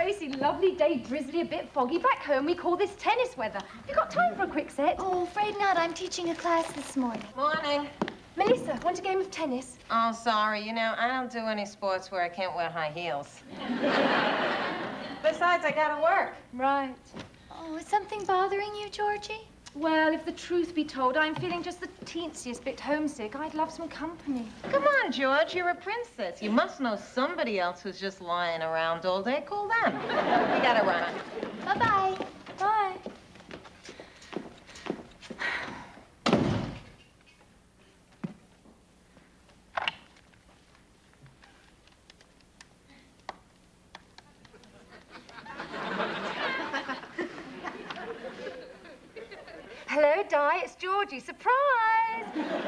Tracy. Lovely day, drizzly, a bit foggy. Back home, we call this tennis weather. Have you got time for a quick set? Oh, afraid not. I'm teaching a class this morning. Morning. Melissa, want a game of tennis? Oh, sorry. You know, I don't do any sports where I can't wear high heels. Besides, I gotta work. Right. Oh, is something bothering you, Georgie? Well, if the truth be told, I'm feeling just the teensiest bit homesick. I'd love some company. Come on, George. You're a princess. You must know somebody else who's just lying around all day. Call them. We gotta run. Bye-bye. Bye. Hello, Di. It's Georgie. Surprise!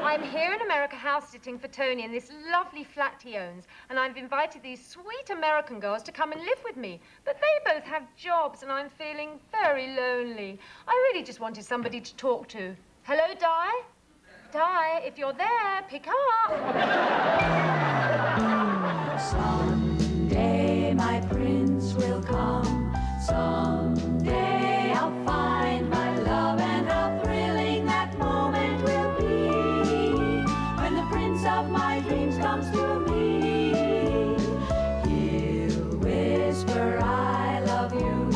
I'm here in America house-sitting for Tony in this lovely flat he owns, and I've invited these sweet American girls to come and live with me. But they both have jobs, and I'm feeling very lonely. I really just wanted somebody to talk to. Hello, Di? Di, if you're there, pick up. Someday my prince will come. Someday I'll find my love, and how thrilling that moment will be when the prince of my dreams comes to me. He'll whisper, I love you,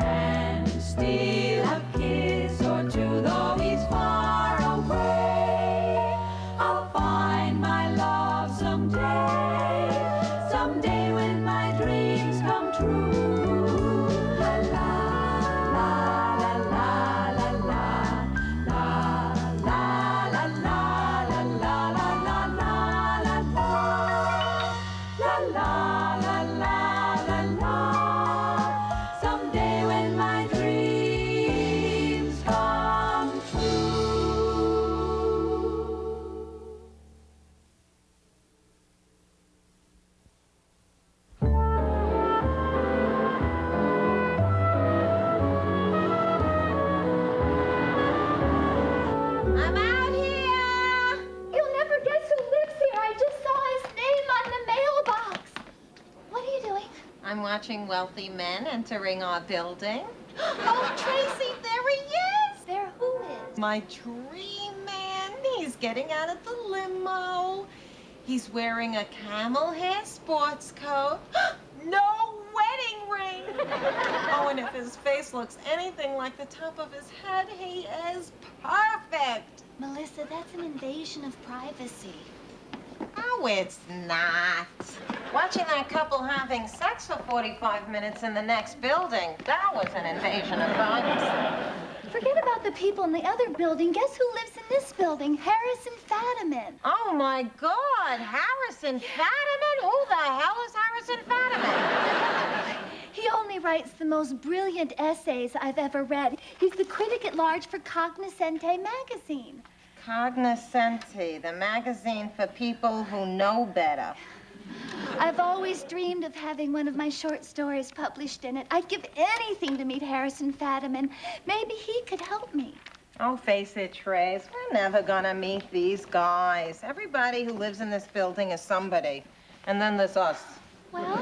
and steal a kiss or two, though he's far away. I'll find my love someday, someday when my dreams come true. I'm watching wealthy men entering our building. Oh, Tracy, there he is. There who is? My dream man. He's getting out of the limo. He's wearing a camel hair sports coat. No wedding ring. Oh, and if his face looks anything like the top of his head, he is perfect. Melissa, that's an invasion of privacy. Oh, it's not. Watching that couple having sex for 45 minutes in the next building, that was an invasion of privacy. Forget about the people in the other building. Guess who lives in this building? Harrison Fadiman. Oh, my God. Harrison Fadiman? Who the hell is Harrison Fadiman? He only writes the most brilliant essays I've ever read. He's the critic at large for Cognoscente magazine. Cognoscente, the magazine for people who know better. I've always dreamed of having one of my short stories published in it. I'd give anything to meet Harrison Fadiman. Maybe he could help me. Oh, face it, Trace. We're never gonna meet these guys. Everybody who lives in this building is somebody. And then there's us. Well,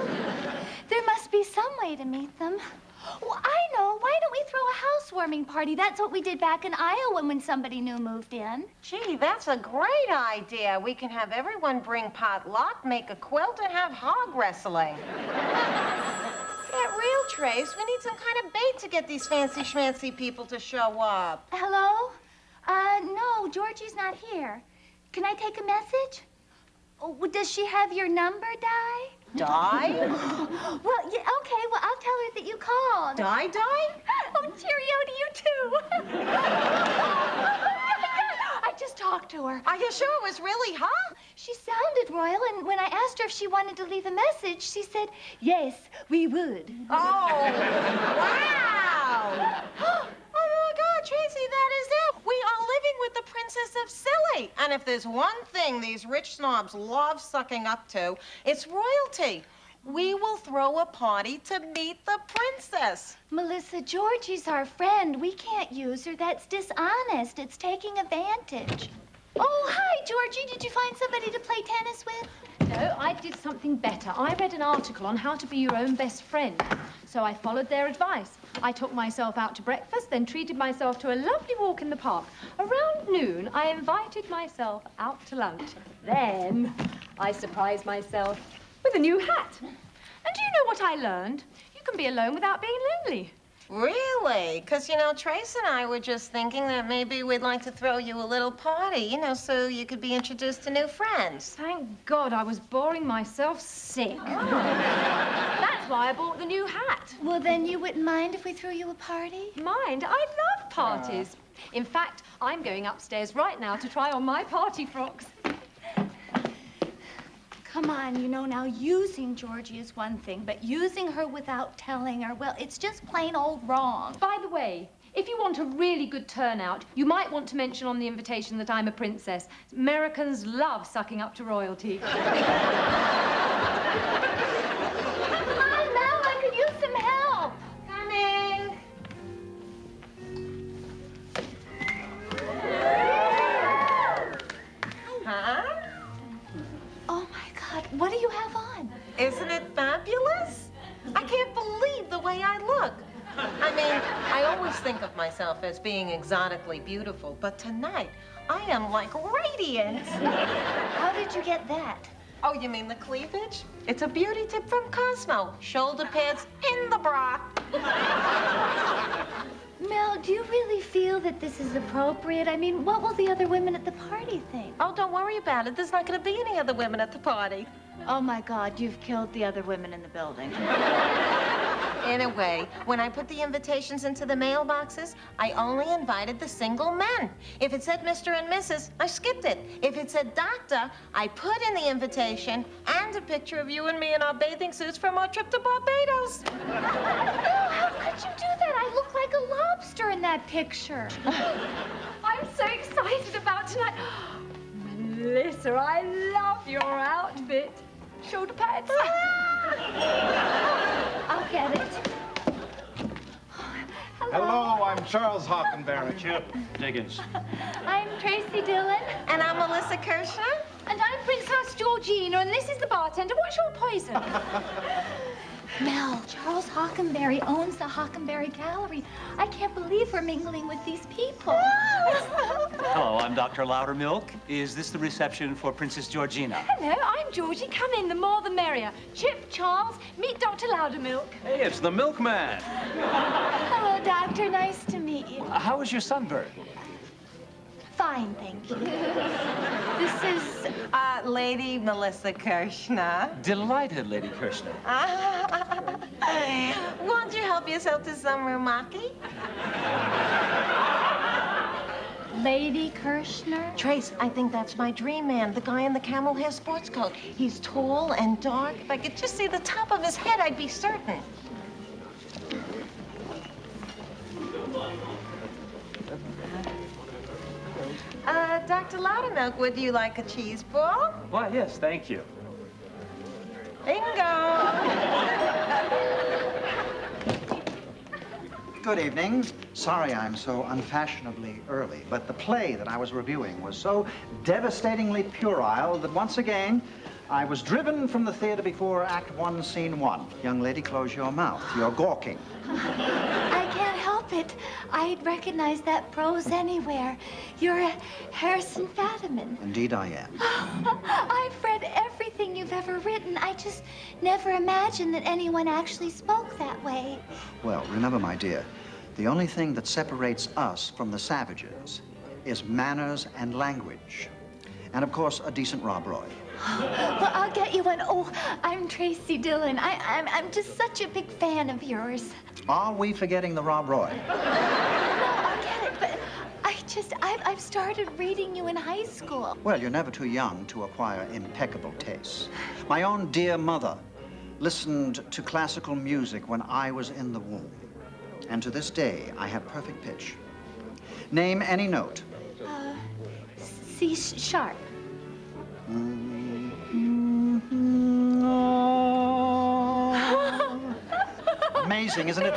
there must be some way to meet them. Well, I know. Why don't we throw a housewarming party? That's what we did back in Iowa when somebody new moved in. Gee, that's a great idea. We can have everyone bring potluck, make a quilt, and have hog wrestling. Get real, Trace. We need some kind of bait to get these fancy schmancy people to show up. Hello? No, Georgie's not here. Can I take a message? Oh, does she have your number, Di? Di? Well, yeah, okay. Well, I'll tell her that you called. Di? Oh, cheerio to you, too. I just talked to her. Are you sure it was really her? She sounded royal, and when I asked her if she wanted to leave a message, she said, yes, we would. Oh, wow. Oh, my God, Tracy, that is it. We are living with the Princess of Silly. And if there's one thing these rich snobs love sucking up to, it's royalty. We will throw a party to meet the princess. Melissa, Georgie's our friend. We can't use her. That's dishonest. It's taking advantage. Oh, hi, Georgie. Did you find somebody to play tennis with? No, I did something better. I read an article on how to be your own best friend. So I followed their advice. I took myself out to breakfast, then treated myself to a lovely walk in the park. Around noon, I invited myself out to lunch. Then I surprised myself with a new hat. And do you know what I learned? You can be alone without being lonely. Really? Because, you know, Trace and I were just thinking that maybe we'd like to throw you a little party, you know, so you could be introduced to new friends. Thank God I was boring myself sick. That's why I bought the new hat. Well, then you wouldn't mind if we threw you a party? Mind? I love parties. In fact, I'm going upstairs right now to try on my party frocks. Come on, you know, now using Georgie is one thing, but using her without telling her, well, it's just plain old wrong. By the way, if you want a really good turnout, you might want to mention on the invitation that I'm a princess. Americans love sucking up to royalty. Come on, Mel, I could use some help. Coming. Huh? Oh, my God, what do you have on? Isn't it fabulous? I can't believe the way I look. I mean, I always think of myself as being exotically beautiful, but tonight, I am like radiant. How did you get that? Oh, you mean the cleavage? It's a beauty tip from Cosmo. Shoulder pads in the bra. Mel, do you really feel that this is appropriate? I mean, what will the other women at the party think? Oh, don't worry about it. There's not going to be any other women at the party. Oh, my God, you've killed the other women in the building. Anyway, when I put the invitations into the mailboxes, I only invited the single men. If it said Mr. and Mrs., I skipped it. If it said doctor, I put in the invitation and a picture of you and me in our bathing suits from our trip to Barbados. No, how could you do that? I look like a lobster in that picture. I'm so excited about tonight. Melissa, I love your outfit. Shoulder pads. I'll get it. Hello, I'm Charles Hockenberry. Chip Diggins. I'm Tracy Dillon. And I'm Melissa Kirshner. And I'm Princess Georgina, and this is the bartender. What's your poison? Mel, Charles Hockenberry owns the Hockenberry Gallery. I can't believe we're mingling with these people. Hello, I'm Dr. Loudermilk. Is this the reception for Princess Georgina? Hello, I'm Georgie. Come in, the more the merrier. Chip, Charles, meet Dr. Loudermilk. Hey, it's the milkman. Hello, Doctor. Nice to meet you. How was your sunburn? Fine, thank you. This is Lady Melissa Kirshner. Delighted, Lady Kirshner. Won't you help yourself to some rumaki? Lady Kirshner? Trace, I think that's my dream man, the guy in the camel hair sports coat. He's tall and dark. If I could just see the top of his head, I'd be certain. Dr. Loudermilk, would you like a cheese ball? Why, yes, thank you. Bingo! Good evening. Sorry I'm so unfashionably early, but the play that I was reviewing was so devastatingly puerile that once again, I was driven from the theater before Act 1, Scene 1. Young lady, close your mouth. You're gawking. I can't help it. I'd recognize that prose anywhere. You're a Harrison Fadiman. Indeed I am. I've read everything you've ever written. I just never imagined that anyone actually spoke that way. Well, remember, my dear, the only thing that separates us from the savages is manners and language. And, of course, a decent Rob Roy. Well, I'll get you one. Oh, I'm Tracy Dillon. I'm just such a big fan of yours. Are we forgetting the Rob Roy? No, I'll get it, but I've started reading you in high school. Well, you're never too young to acquire impeccable tastes. My own dear mother listened to classical music when I was in the womb. And to this day, I have perfect pitch. Name any note. C sharp. Amazing, isn't it?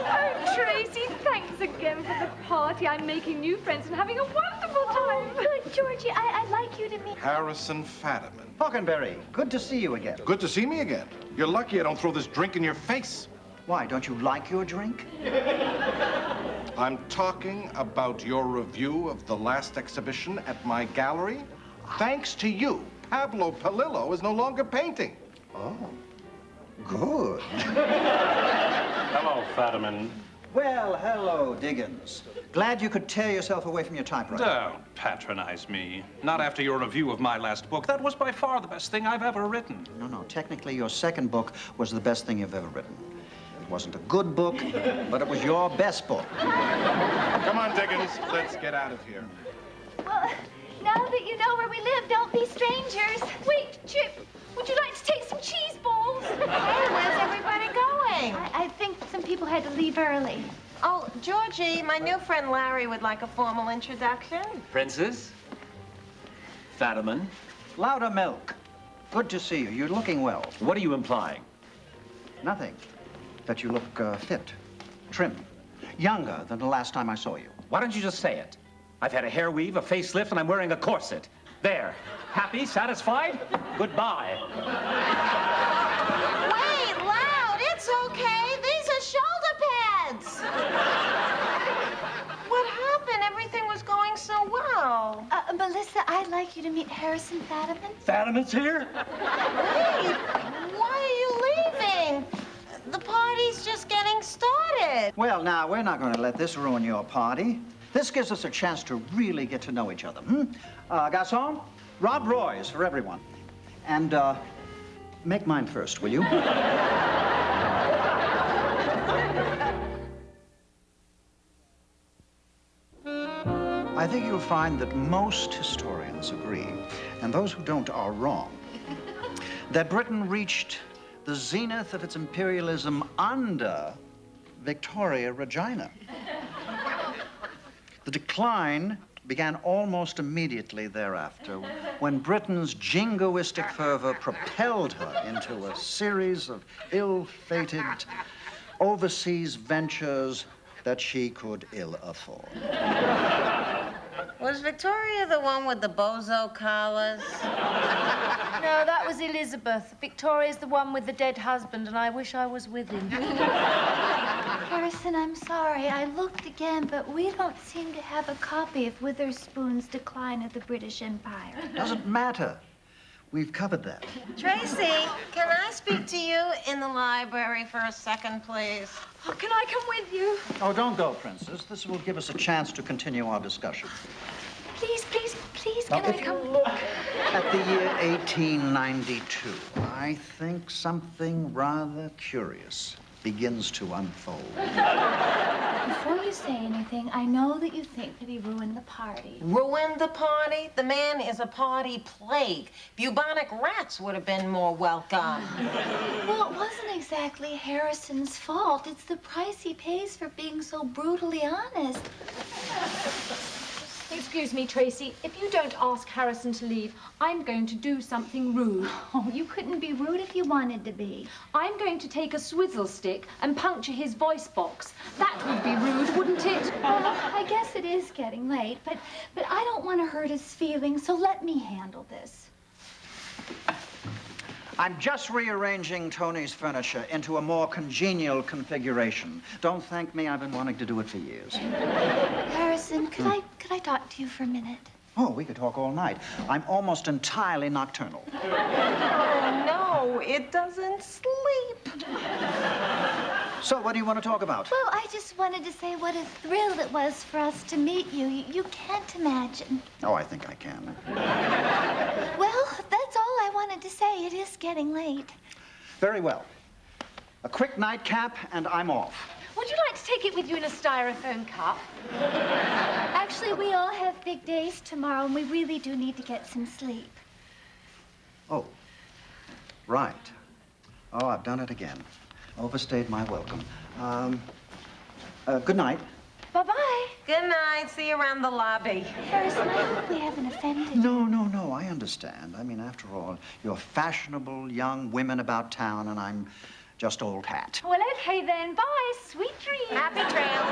Oh, Tracy, thanks again for the party. I'm making new friends and having a wonderful time. Good, Georgie. I like like you to meet... Harrison Fadiman. Hockenberry, good to see you again. Good to see me again. You're lucky I don't throw this drink in your face. Why, don't you like your drink? I'm talking about your review of the last exhibition at my gallery. Thanks to you, Pablo Palillo is no longer painting. Oh, good. Hello, Fadiman. Well, hello, Diggins. Glad you could tear yourself away from your typewriter. Don't patronize me. Not after your review of my last book. That was by far the best thing I've ever written. No, technically your second book was the best thing you've ever written. It wasn't a good book, but it was your best book. Come on, Diggins, let's get out of here. Well, now that you know where we live, don't be strangers. Wait, Chip, would you like to take some cheese balls? Hey, where's everybody going? I think some people had to leave early. Oh, Georgie, my new friend Larry would like a formal introduction. Princess? Fadiman? Louder milk. Good to see you. You're looking well. What are you implying? Nothing. That you look fit, trim, younger than the last time I saw you. Why don't you just say it? I've had a hair weave, a facelift, and I'm wearing a corset. There. Happy? Satisfied? Goodbye. Wait, Loud, it's okay. These are shoulder pads. What happened? Everything was going so well. Melissa, I'd like you to meet Harrison Fadiman. Fadiman's here? Wait, why are you leaving? The party's just getting started. Well, now, we're not going to let this ruin your party. This gives us a chance to really get to know each other. Garçon, Rob Roy's for everyone. And, make mine first, will you? I think you'll find that most historians agree, and those who don't are wrong, that Britain reached the zenith of its imperialism under Victoria Regina. The decline began almost immediately thereafter, when Britain's jingoistic fervor propelled her into a series of ill-fated overseas ventures that she could ill afford. Was Victoria the one with the bozo collars? No, that was Elizabeth. Victoria's the one with the dead husband, and I wish I was with him. Harrison, I'm sorry. I looked again, but we don't seem to have a copy of Witherspoon's Decline of the British Empire. Doesn't matter. We've covered that. Tracy, can I speak to you in the library for a second, please? Oh, can I come with you? Oh, don't go, Princess. This will give us a chance to continue our discussion. Please, Now, can I if you come? look at the year 1892, I think something rather curious begins to unfold. Before you say anything, I know that you think that he ruined the party. Ruined the party? The man is a party plague. Bubonic rats would have been more welcome. Well, it wasn't exactly Harrison's fault. It's the price he pays for being so brutally honest. Excuse me, Tracy. If you don't ask Harrison to leave, I'm going to do something rude. Oh, you couldn't be rude if you wanted to be. I'm going to take a swizzle stick and puncture his voice box. That would be rude, wouldn't it? Well, I guess it is getting late, but I don't want to hurt his feelings, so let me handle this. I'm just rearranging Tony's furniture into a more congenial configuration. Don't thank me. I've been wanting to do it for years. Harrison, could I talk to you for a minute? Oh, we could talk all night. I'm almost entirely nocturnal. Oh, no, it doesn't sleep. So, what do you want to talk about? Well, I just wanted to say what a thrill it was for us to meet you. You can't imagine. Oh, I think I can. Well, that's all I wanted to say. It is getting late. Very well. A quick nightcap, and I'm off. Would you like to take it with you in a styrofoam cup? Actually, we all have big days tomorrow, and we really do need to get some sleep. Oh, right. Oh, I've done it again. Overstayed my welcome. Good night. Bye-bye. Good night. See you around the lobby. Harrison, I hope we haven't offended you. No, I understand. I mean, after all, you're fashionable young women about town, and I'm just old hat. Well, okay then. Bye. Sweet dreams. Happy trails.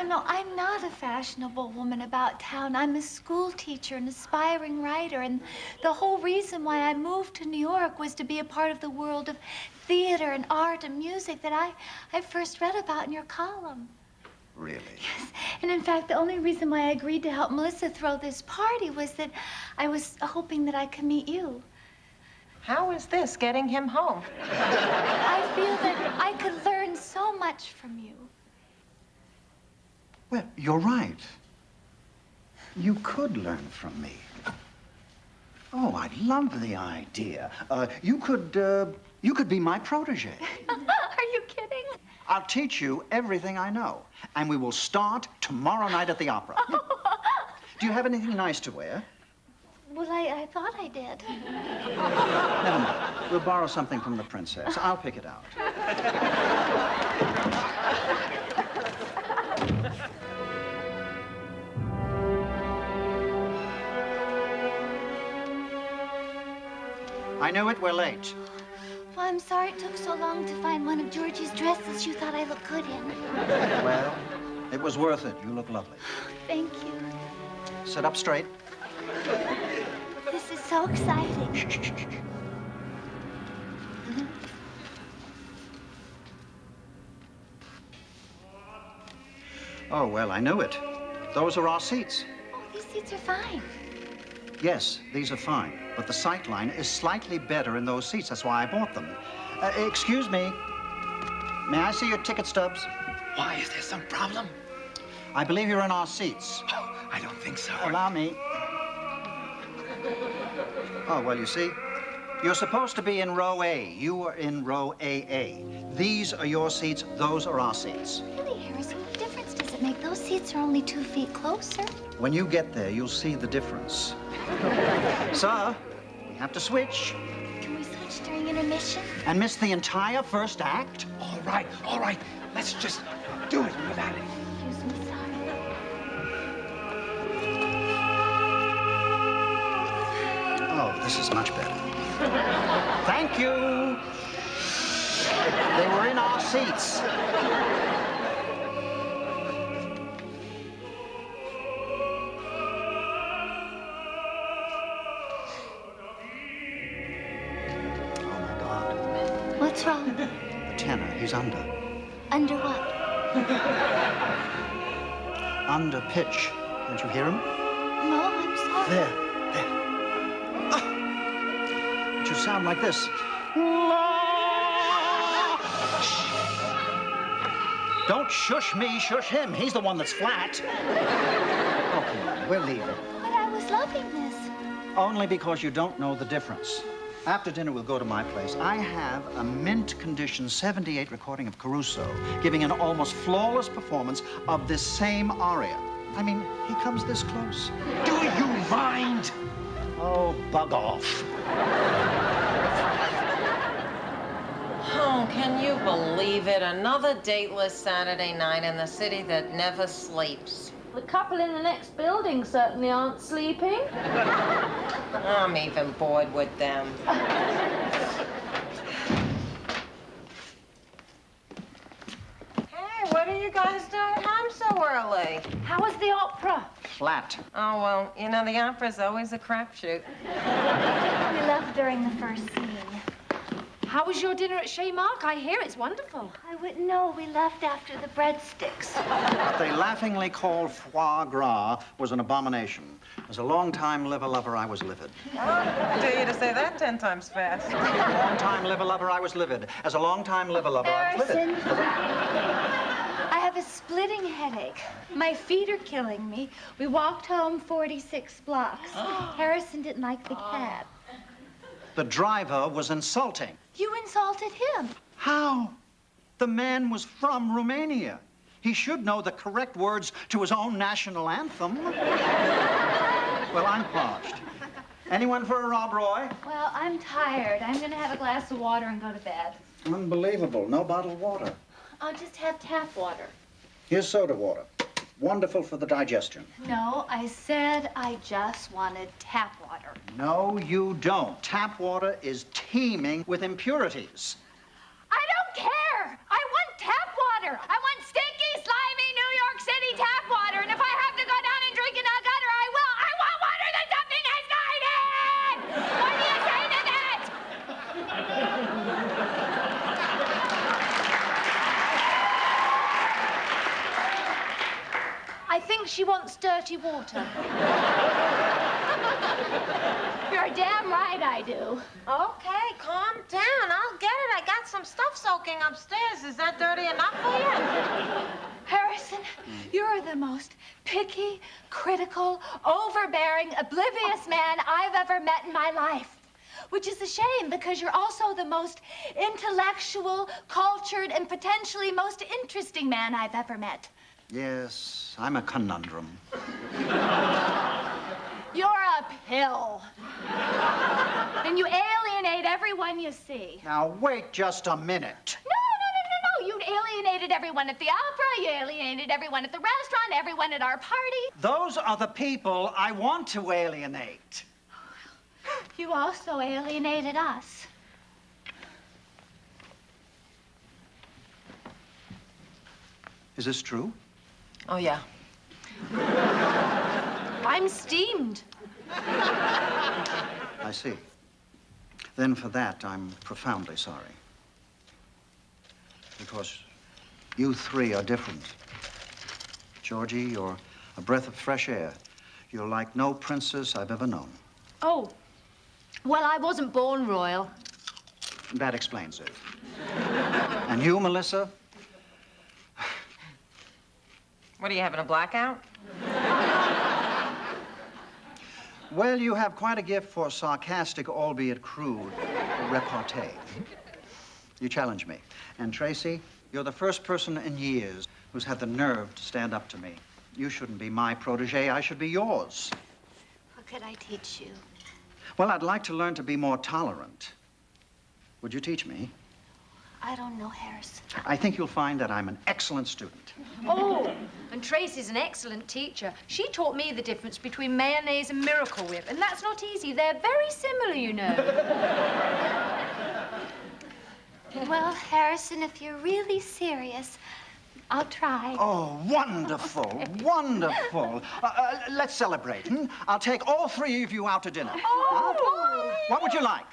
No. I'm not a fashionable woman about town. I'm a school teacher, an aspiring writer, and the whole reason why I moved to New York was to be a part of the world of theater and art and music that I first read about in your column. Really? Yes, and in fact, the only reason why I agreed to help Melissa throw this party was that I was hoping that I could meet you. How is this getting him home? I feel that I could learn so much from you. Well, you're right. You could learn from me. Oh, I love the idea. You could be my protege. Are you kidding? I'll teach you everything I know, and we will start tomorrow night at the opera. Do you have anything nice to wear? Well, I thought I did. Never mind. We'll borrow something from the princess. I'll pick it out. I knew it. We're late. Well, I'm sorry it took so long to find one of Georgie's dresses you thought I looked good in. Well, it was worth it. You look lovely. Thank you. Sit up straight. This is so exciting. Shh, shh, shh, shh. Oh, well, I knew it. Those are our seats. Oh, these seats are fine. Yes, these are fine, but the sight line is slightly better in those seats. That's why I bought them. Excuse me. May I see your ticket stubs? Why, is there some problem? I believe you're in our seats. Oh, I don't think so. Allow me. Oh, well, you see, you're supposed to be in row A. You are in row AA. These are your seats. Those are our seats. Really, Harrison, what difference does it make? Those seats are only 2 feet closer. When you get there, you'll see the difference. Sir, we have to switch. Can we switch during intermission? And miss the entire first act? All right. Let's just do it without it. Excuse me, sorry. Oh, this is much better. Thank you. They were in our seats. What's wrong? The tenor, he's under. Under what? Under pitch. Don't you hear him? No, I'm sorry. There. It should sound like this. Don't shush me, shush him. He's the one that's flat. Okay, we're leaving. But I was loving this. Only because you don't know the difference. After dinner, we'll go to my place. I have a mint condition 78 recording of Caruso giving an almost flawless performance of this same aria. I mean, he comes this close. Do you mind? Oh, bug off. Oh, can you believe it? Another dateless Saturday night in the city that never sleeps. The couple in the next building certainly aren't sleeping. I'm even bored with them. Hey, what are you guys doing home so early? How was the opera? Flat. Oh, well, you know, the opera's always a crapshoot. We left during the first scene. How was your dinner at Chez Marc? I hear it's wonderful. I wouldn't know. We left after the breadsticks. What they laughingly call foie gras was an abomination. As a long-time liver-lover, I was livid. I dare you to say that 10 times fast. As a long-time liver-lover, I was livid. As a long-time liver-lover, I was livid. Harrison, I have a splitting headache. My feet are killing me. We walked home 46 blocks. Harrison didn't like the cab. The driver was insulting. You insulted him. How? The man was from Romania. He should know the correct words to his own national anthem. Well, I'm parched. Anyone for a Rob Roy? Well, I'm tired. I'm gonna have a glass of water and go to bed. Unbelievable. No bottled water. I'll just have tap water. Here's soda water. Wonderful for the digestion. No, I said I just wanted tap water. No, you don't. Tap water is teeming with impurities. care. I want tap water. I want stinky, slimy New York City tap water. And if I have to go down and drink in a gutter, I will. I want water that something has died in. What do you say to that? I think she wants dirty water. You're damn right I do. Okay, calm down. I'll get it. I got some stuff soaking upstairs. Is that dirty enough for you? Harrison, you're the most picky, critical, overbearing, oblivious man I've ever met in my life. Which is a shame, because you're also the most intellectual, cultured, and potentially most interesting man I've ever met. Yes, I'm a conundrum. You're a pill. And you alienate everyone you see. Now, wait just a minute. No. You alienated everyone at the opera. You alienated everyone at the restaurant, everyone at our party. Those are the people I want to alienate. You also alienated us. Is this true? Oh, yeah. I'm steamed. I see. Then for that, I'm profoundly sorry. Because you three are different. Georgie, you're a breath of fresh air. You're like no princess I've ever known. Oh, well, I wasn't born royal. That explains it. And you, Melissa? What, are you having a blackout? Well, you have quite a gift for sarcastic, albeit crude, repartee. You challenge me. And Tracy, you're the first person in years who's had the nerve to stand up to me. You shouldn't be my protege. I should be yours. What could I teach you? Well, I'd like to learn to be more tolerant. Would you teach me? I don't know, Harrison. I think you'll find that I'm an excellent student. Oh, and Tracy's an excellent teacher. She taught me the difference between mayonnaise and Miracle Whip, and that's not easy. They're very similar, you know. Well, Harrison, if you're really serious, I'll try. Oh, wonderful, wonderful. Let's celebrate. I'll take all three of you out to dinner. Oh, What would you like?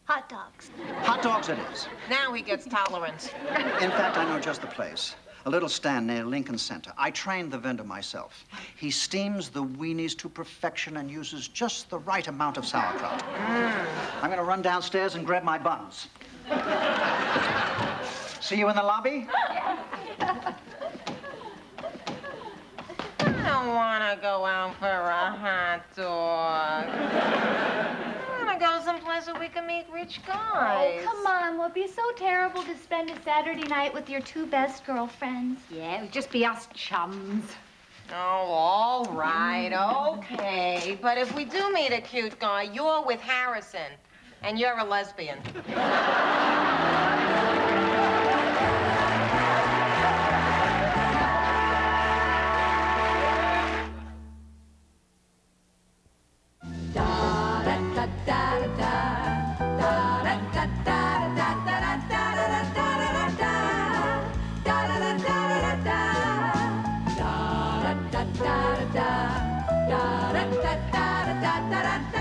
hot dogs. Hot dogs it is. Now he gets tolerance. In fact, I know just the place. A little stand near Lincoln Center. I trained the vendor myself. He steams the weenies to perfection and uses just the right amount of sauerkraut. I'm gonna run downstairs and grab my buns. See you in the lobby? I don't want to go out for a hot dog. I want to go someplace where we can meet rich guys. Oh, come on. Will it be so terrible to spend a Saturday night with your two best girlfriends? Yeah, it would just be us chums. Oh, all right, okay. But if we do meet a cute guy, you're with Harrison, and you're a lesbian. Da da da da da da da da da da da da da.